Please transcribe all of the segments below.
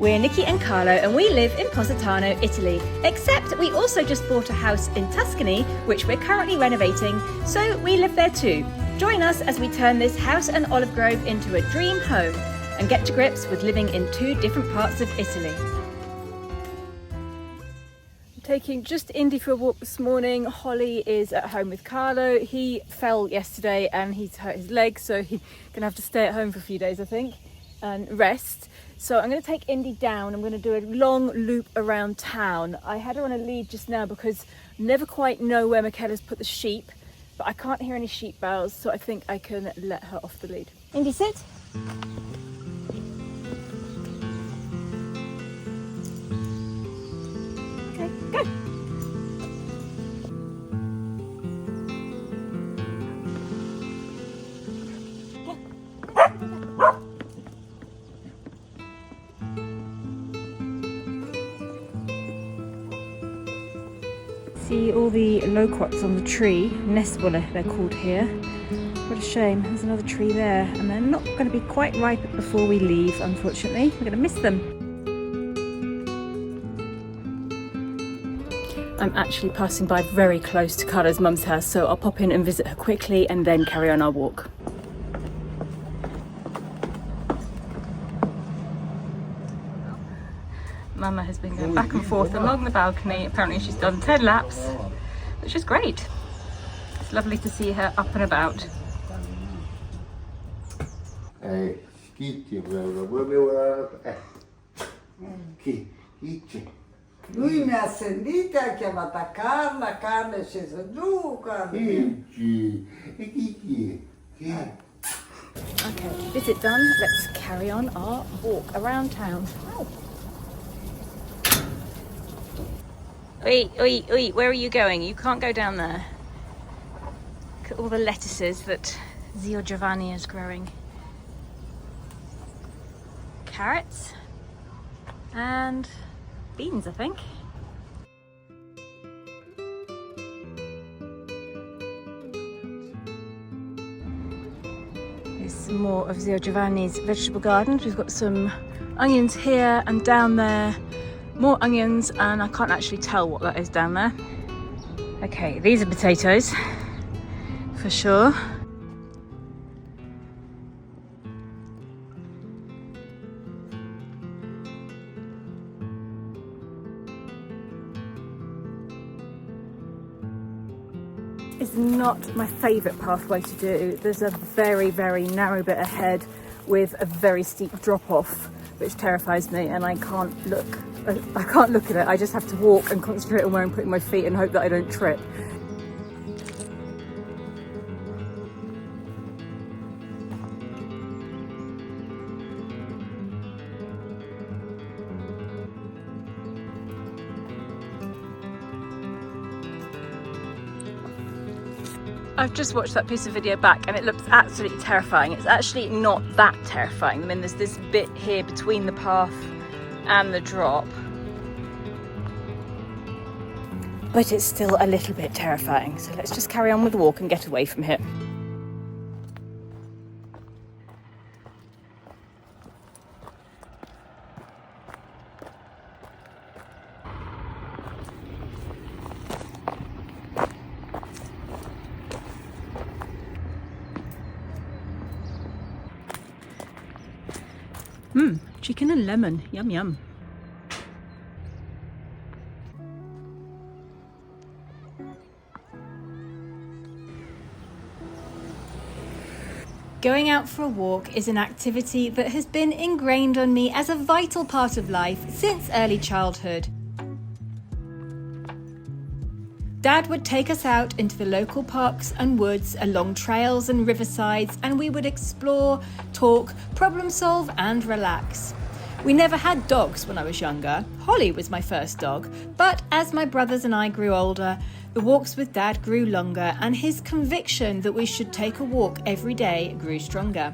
We're Nicki and Carlo and we live in Positano, Italy, except we also just bought a house in Tuscany, which we're currently renovating, so we live there too. Join us as we turn this house and olive grove into a dream home and get to grips with living in two different parts of Italy. Taking just Indy for a walk this morning. Holly is at home with Carlo. He fell yesterday and he's hurt his leg, so he's gonna have to stay at home for a few days, I think, and rest. So I'm going to take Indy down. I'm going to do a long loop around town. I had her on a lead just now because I never quite know where Michaela's put the sheep, but I can't hear any sheep bells, so I think I can let her off the lead. Indy, sit. Okay, go. See all the loquats on the tree, nesbola they're called here. What a shame, there's another tree there, and they're not going to be quite ripe before we leave, unfortunately. We're going to miss them. I'm actually passing by very close to Carlo's mum's house, so I'll pop in and visit her quickly and then carry on our walk. Mama has been going back and forth along the balcony. Apparently she's done 10 laps, which is great. It's lovely to see her up and about. Lui mi ha sentita, ha chiamata Carla, Carla è scesa giù, Okay, visit done. Let's carry on our walk around town. Oh. Oi, oi, oi, where are you going? You can't go down there. Look at all the lettuces that Zio Giovanni is growing. Carrots and beans, I think. Here's some more of Zio Giovanni's vegetable gardens. We've got some onions here and down there. More onions, and I can't actually tell what that is down there. Okay, these are potatoes for sure. It's not my favourite pathway to do. There's a very, very narrow bit ahead with a very steep drop off, which terrifies me, and I can't look at it. I just have to walk and concentrate on where I'm putting my feet and hope that I don't trip. I've just watched that piece of video back and it looks absolutely terrifying. It's actually not that terrifying. I mean, there's this bit here between the path and the drop, but it's still a little bit terrifying. So let's just carry on with the walk and get away from here. Chicken and lemon, yum yum. Going out for a walk is an activity that has been ingrained on me as a vital part of life since early childhood. Dad would take us out into the local parks and woods, along trails and riversides, and we would explore, talk, problem solve and relax. We never had dogs when I was younger. Holly was my first dog, but as my brothers and I grew older, the walks with Dad grew longer and his conviction that we should take a walk every day grew stronger.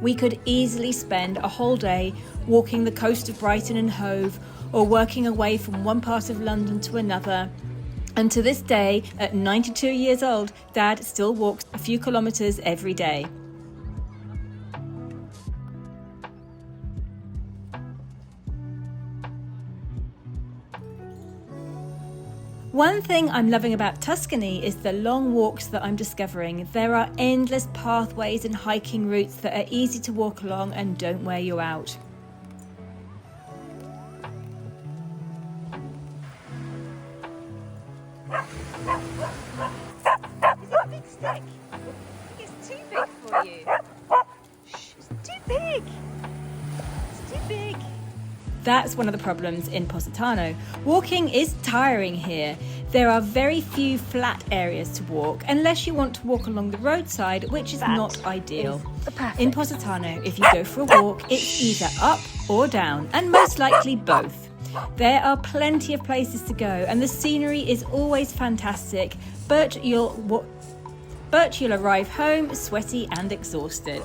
We could easily spend a whole day walking the coast of Brighton and Hove, or working away from one part of London to another. And to this day, at 92 years old, Dad still walks a few kilometres every day. One thing I'm loving about Tuscany is the long walks that I'm discovering. There are endless pathways and hiking routes that are easy to walk along and don't wear you out. Is it a big stick? I think it's too big for you. Shh, it's too big. It's too big. That's one of the problems in Positano. Walking is tiring here. There are very few flat areas to walk unless you want to walk along the roadside, which is not ideal. In Positano, if you go for a walk, it's either up or down, and most likely both. There are plenty of places to go and the scenery is always fantastic, but you'll arrive home sweaty and exhausted.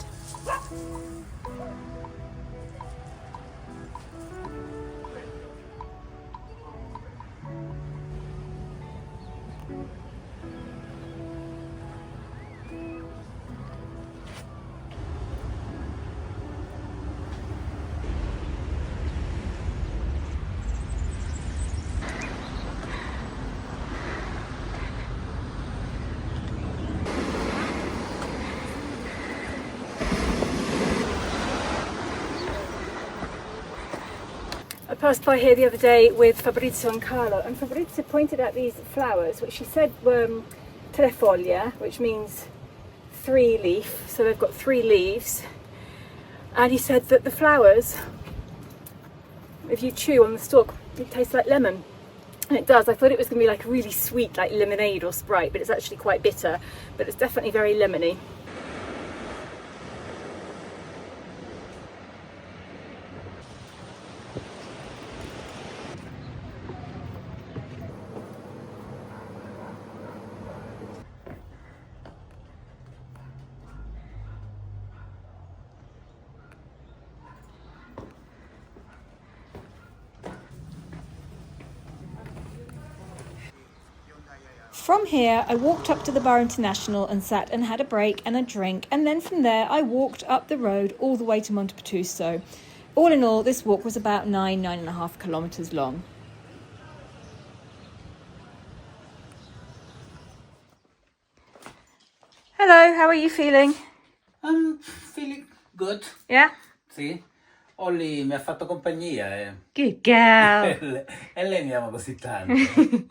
I passed by here the other day with Fabrizio and Carlo, and Fabrizio pointed out these flowers, which he said were trefolia, which means 3 leaf, so they've got 3 leaves. And he said that the flowers, if you chew on the stalk, it tastes like lemon. And it does. I thought it was going to be like really sweet, like lemonade or Sprite, but it's actually quite bitter, but it's definitely very lemony. From here, I walked up to the Bar International and sat and had a break and a drink, and then from there I walked up the road all the way to Montepatuso. All in all, this walk was about 9.5 kilometres long. Hello, how are you feeling? I'm feeling good. Yeah? Sì. Olly mi ha fatto compagnia Good girl. e lei mi ama così tanto.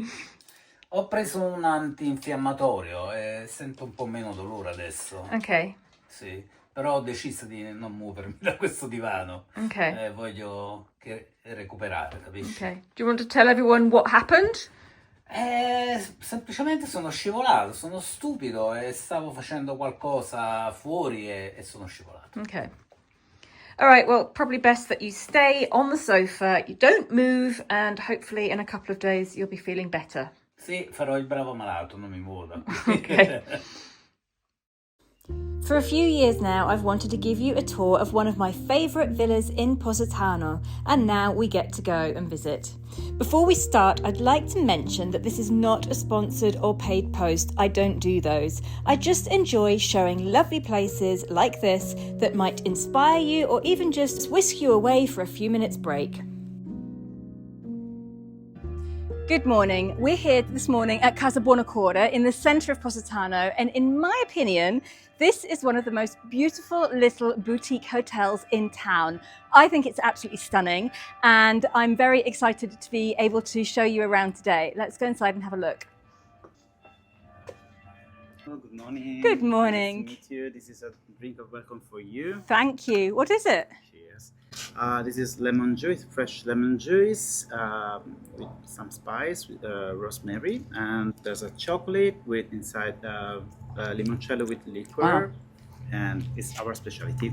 Ho preso un antinfiammatorio e sento un po' meno dolore adesso. Okay. Sì, però ho deciso di non muovermi da questo divano. Okay. Voglio recuperare, capisci? Okay. Do you want to tell everyone what happened? Semplicemente sono scivolato, sono stupido e stavo facendo qualcosa fuori e sono scivolato. Okay. All right, well, probably best that you stay on the sofa, you don't move, and hopefully in a couple of days you'll be feeling better. Sì, farò il bravo malato, non mi muovo da qui. Okay. For a few years now, I've wanted to give you a tour of one of my favourite villas in Positano, and now we get to go and visit. Before we start, I'd like to mention that this is not a sponsored or paid post. I don't do those. I just enjoy showing lovely places like this that might inspire you or even just whisk you away for a few minutes break. Good morning. We're here this morning at Casa Buonacorda in the centre of Positano, and in my opinion, this is one of the most beautiful little boutique hotels in town. I think it's absolutely stunning, and I'm very excited to be able to show you around today. Let's go inside and have a look. Hello, good morning. Good morning. Nice to meet you. This is a drink of welcome for you. Thank you. What is it? Cheers. This is lemon juice, fresh lemon juice with some spice, with rosemary, and there's a chocolate with inside limoncello with liquor, Wow. and it's our specialty.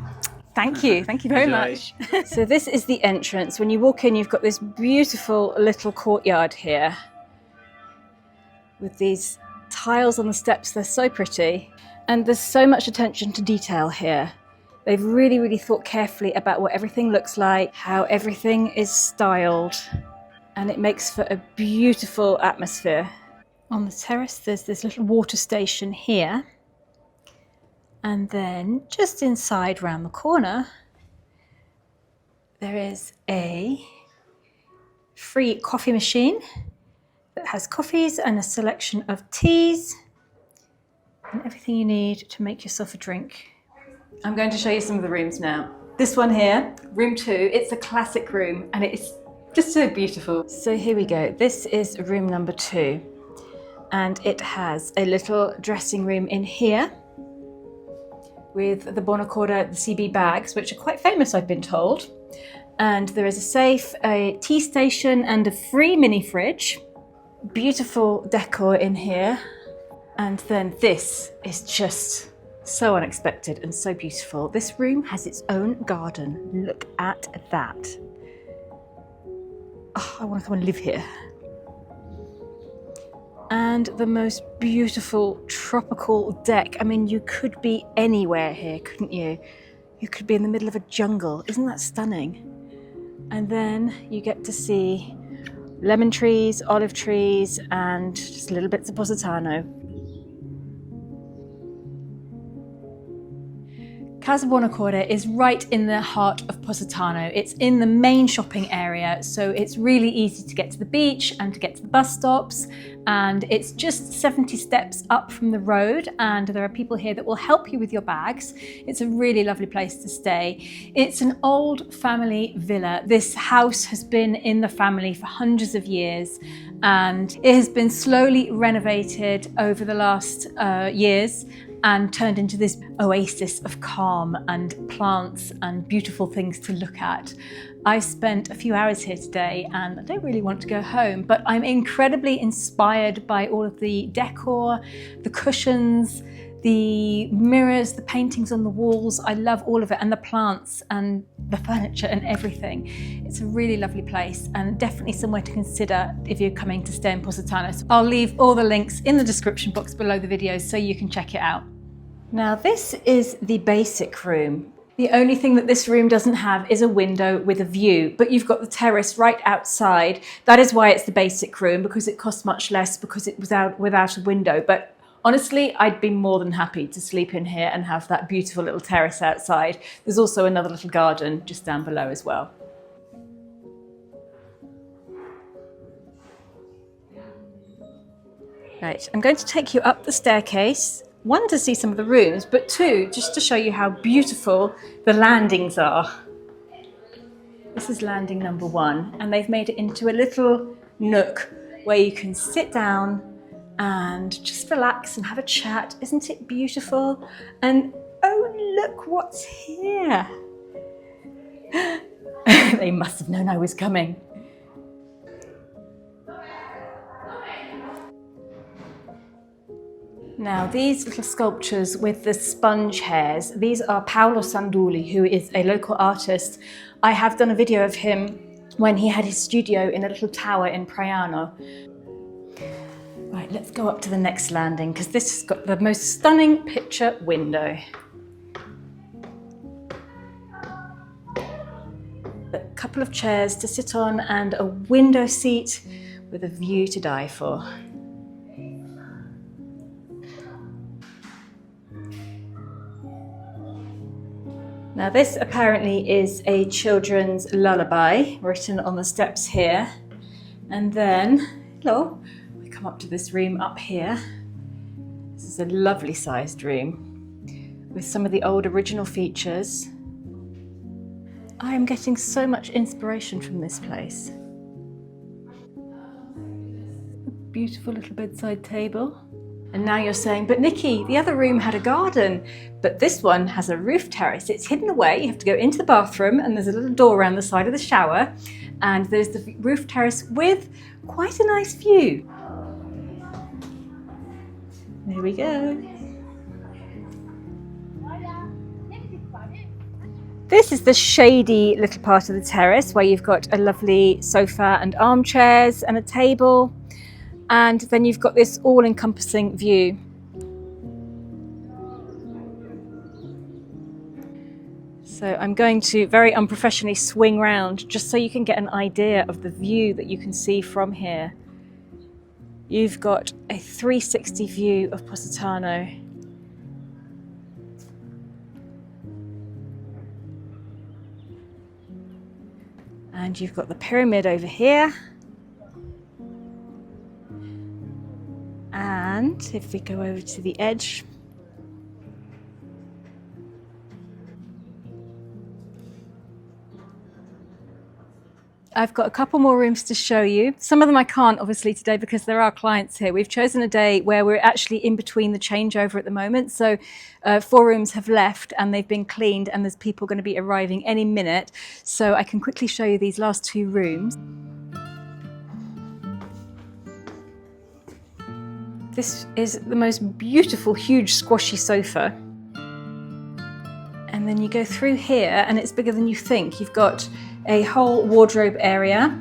Thank you. Thank you very Enjoy. much. So this is the entrance. When you walk in, you've got this beautiful little courtyard here with these tiles on the steps. They're so pretty. And there's so much attention to detail here. They've really, really thought carefully about what everything looks like, how everything is styled, and it makes for a beautiful atmosphere. On the terrace, there's this little water station here. And then just inside round the corner, there is a free coffee machine It has coffees and a selection of teas and everything you need to make yourself a drink. I'm going to show you some of the rooms now. This one here, room 2, it's a classic room and it's just so beautiful. So here we go. This is room number 2 and it has a little dressing room in here with the Bonacorda, the CB bags, which are quite famous, I've been told. And there is a safe, a tea station and a free mini fridge. Beautiful decor in here. And then this is just so unexpected and so beautiful. This room has its own garden. Look at that. Oh, I want to come and live here. And the most beautiful tropical deck. I mean, you could be anywhere here, couldn't you? You could be in the middle of a jungle. Isn't that stunning? And then you get to see lemon trees, olive trees, and just little bits of Positano. Casa Bonacorda is right in the heart of Positano. It's in the main shopping area, so it's really easy to get to the beach and to get to the bus stops. And it's just 70 steps up from the road, and there are people here that will help you with your bags. It's a really lovely place to stay. It's an old family villa. This house has been in the family for hundreds of years, and it has been slowly renovated over the last years and turned into this oasis of calm and plants and beautiful things to look at. I spent a few hours here today and I don't really want to go home, but I'm incredibly inspired by all of the decor, the cushions, the mirrors, the paintings on the walls. I love all of it, and the plants and the furniture and everything. It's a really lovely place and definitely somewhere to consider if you're coming to stay in Positano. So I'll leave all the links in the description box below the video so you can check it out. Now this is the basic room. The only thing that this room doesn't have is a window with a view, but you've got the terrace right outside. That is why it's the basic room, because it costs much less because it was without a window. But honestly, I'd be more than happy to sleep in here and have that beautiful little terrace outside. There's also another little garden just down below as well. Right, I'm going to take you up the staircase. 1, to see some of the rooms, but 2, just to show you how beautiful the landings are. This is landing number 1, and they've made it into a little nook where you can sit down and just relax and have a chat. Isn't it beautiful? And oh, look what's here. They must have known I was coming. Now these little sculptures with the sponge hairs, these are Paolo Sanduli, who is a local artist. I have done a video of him when he had his studio in a little tower in Praiano. Right, let's go up to the next landing because this has got the most stunning picture window. A couple of chairs to sit on and a window seat with a view to die for. Now this apparently is a children's lullaby written on the steps here. And then, hello, we come up to this room up here. This is a lovely sized room with some of the old original features. I am getting so much inspiration from this place. A beautiful little bedside table. And now you're saying, but Nicki, the other room had a garden, but this one has a roof terrace. It's hidden away. You have to go into the bathroom and there's a little door around the side of the shower. And there's the roof terrace with quite a nice view. There we go. This is the shady little part of the terrace where you've got a lovely sofa and armchairs and a table. And then you've got this all-encompassing view. So I'm going to very unprofessionally swing round just so you can get an idea of the view that you can see from here. You've got a 360 view of Positano. And you've got the pyramid over here. And if we go over to the edge, I've got a couple more rooms to show you. Some of them I can't obviously today because there are clients here. We've chosen a day where we're actually in between the changeover at the moment. So 4 rooms have left and they've been cleaned and there's people going to be arriving any minute. So I can quickly show you these last 2 rooms. This is the most beautiful, huge, squashy sofa. And then you go through here and it's bigger than you think. You've got a whole wardrobe area.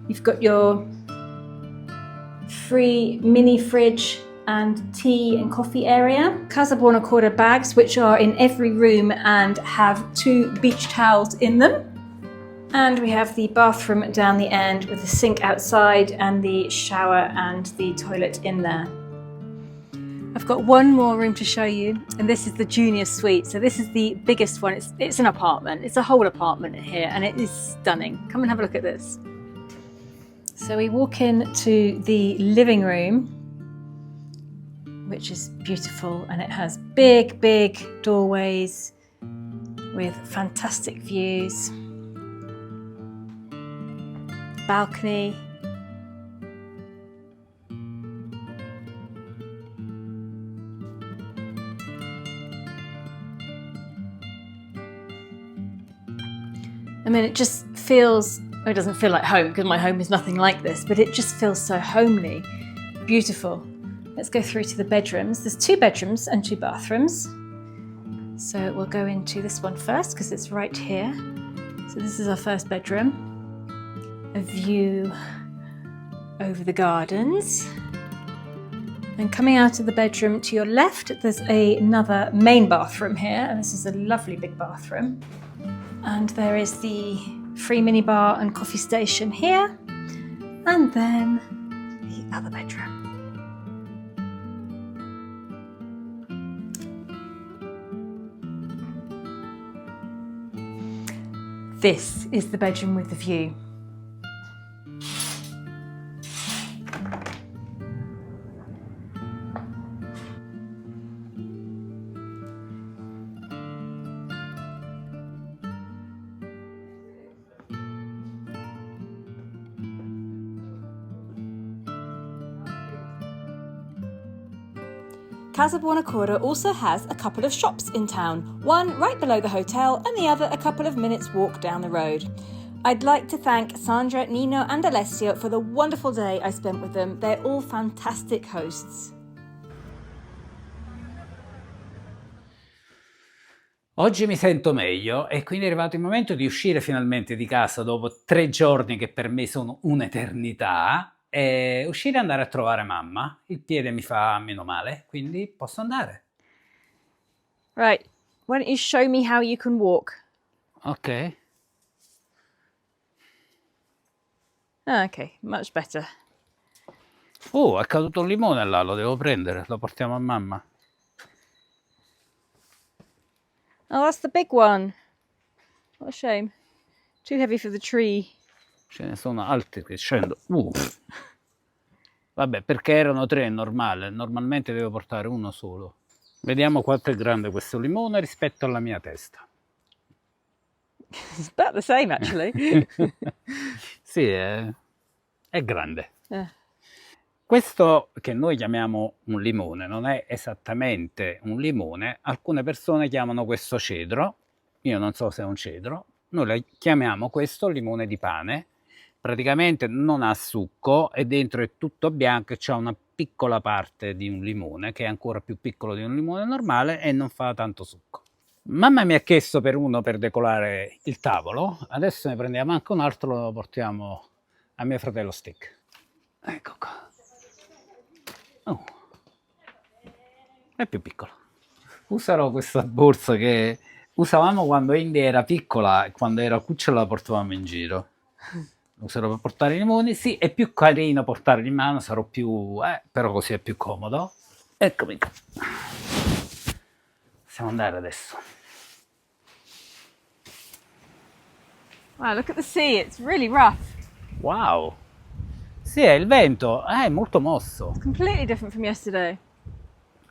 You've got your free mini fridge and tea and coffee area. Casa Buona Corda bags, which are in every room and have 2 beach towels in them. And we have the bathroom down the end with the sink outside and the shower and the toilet in there. I've got one more room to show you, and this is the junior suite. So this is the biggest one. It's an apartment. It's a whole apartment here, and it is stunning. Come and have a look at this. So we walk into the living room, which is beautiful, and it has big, big doorways with fantastic views. Balcony. I mean, it just feels, well, it doesn't feel like home because my home is nothing like this, but it just feels so homely, beautiful. Let's go through to the bedrooms. There's 2 bedrooms and 2 bathrooms. So we'll go into this one first because it's right here. So this is our first bedroom. A view over the gardens. And coming out of the bedroom to your left, there's another main bathroom here, and this is a lovely big bathroom. And there is the free minibar and coffee station here, and then the other bedroom. This is the bedroom with the view. Casa Buona Corda also has a couple of shops in town, one right below the hotel and the other a couple of minutes walk down the road. I'd like to thank Sandra, Nino and Alessio for the wonderful day I spent with them. They're all fantastic hosts. Oggi mi sento meglio e quindi è arrivato il momento di uscire finalmente di casa dopo 3 giorni che per me sono un'eternità. E uscire e andare a trovare mamma. Il piede mi fa meno male, quindi posso andare. Right, why don't you show me how you can walk? Ok. Ok, much better. Oh, è caduto un limone là, lo devo prendere, lo portiamo a mamma. Oh, that's the big one. What a shame. Too heavy for the tree. Ce ne sono altri che scendo. Vabbè, perché erano 3 è normale, normalmente devo portare uno solo. Vediamo quanto è grande questo limone rispetto alla mia testa. It's about the same, actually. Sì, è grande. Yeah. Questo che noi chiamiamo un limone non è esattamente un limone. Alcune persone chiamano questo cedro. Io non so se è un cedro. Noi chiamiamo questo limone di pane. Praticamente non ha succo e dentro è tutto bianco e c'è una piccola parte di un limone che è ancora più piccolo di un limone normale e non fa tanto succo. Mamma mi ha chiesto per uno per decorare il tavolo, adesso ne prendiamo anche un altro, lo portiamo a mio fratello Stick. Ecco qua. Oh. È più piccolo. Userò questa borsa che usavamo quando Indy era piccola e quando era cucciola la portavamo in giro. Userò per portare i limoni, sì, è più carino portarli in mano, sarò più, però così è più comodo. Eccomi qua. Possiamo andare adesso. Wow, look at the sea, it's really rough. Wow! Sì, è il vento, è molto mosso. Completely different from yesterday.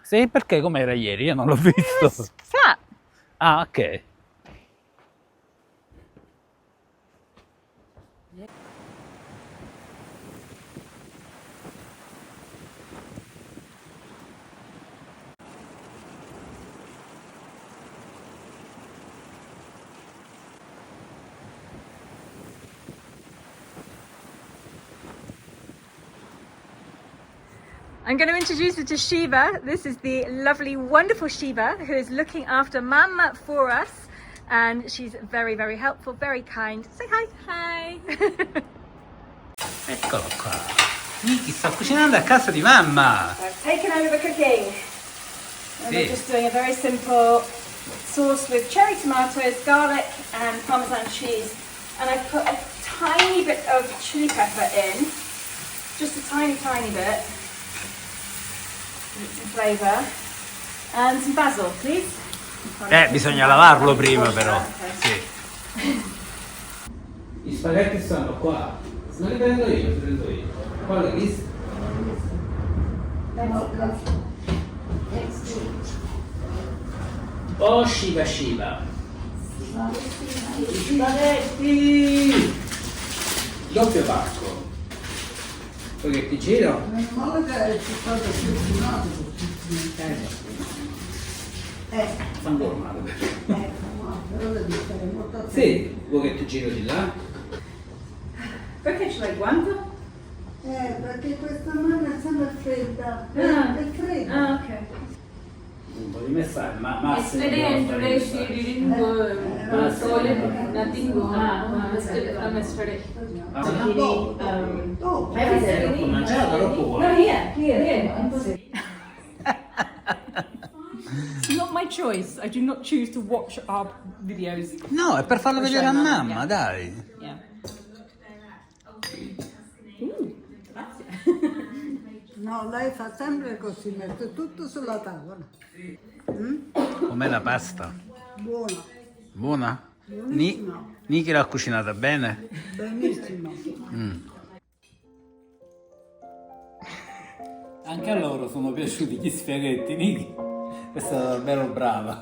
Sì, perché com'era ieri? Io non l'ho visto. It's flat. Ah, ok. I'm going to introduce you to Shiva. This is the lovely, wonderful Shiva who is looking after Mamma for us. And she's very, very helpful, very kind. Say hi. Hi. Eccolo qua. Nicki sta cucinando a casa di mamma. I've taken over the cooking. And we're Sì. just doing a very simple sauce with cherry tomatoes, garlic and Parmesan cheese. And I've put a tiny bit of chili pepper in. Just a tiny, tiny bit. Some flavour. And some basil, please. Bisogna lavarlo prima però. Sì. Gli spaghetti stanno qua. Non li prendo io, li prendo io. Quale hai visto? Oh, Shiva Shiva. Spaghetti! Doppio pacco. Poi che ti giro? Meno male che ci sta da cucinato. Fanno normale. Però devi stare molto attento. Sì, vuoi che ti giro di là? Perché ce l'hai guanto? Perché questa mano è sempre fredda. Ah. È fredda. Ah, ok. Un po' di messaggio, ma massa. Ho mangiato troppo qua. It's not my choice. I do not choose to watch our videos. No, è per farlo vedere a mamma, dai. Yeah. No, lei fa sempre così, mette tutto sulla tavola. Com'è la pasta? Buona, Buona? buonissima, Nicki l'ha cucinata bene? benissima. Anche a loro sono piaciuti gli spaghetti, Nicki. È stata davvero brava.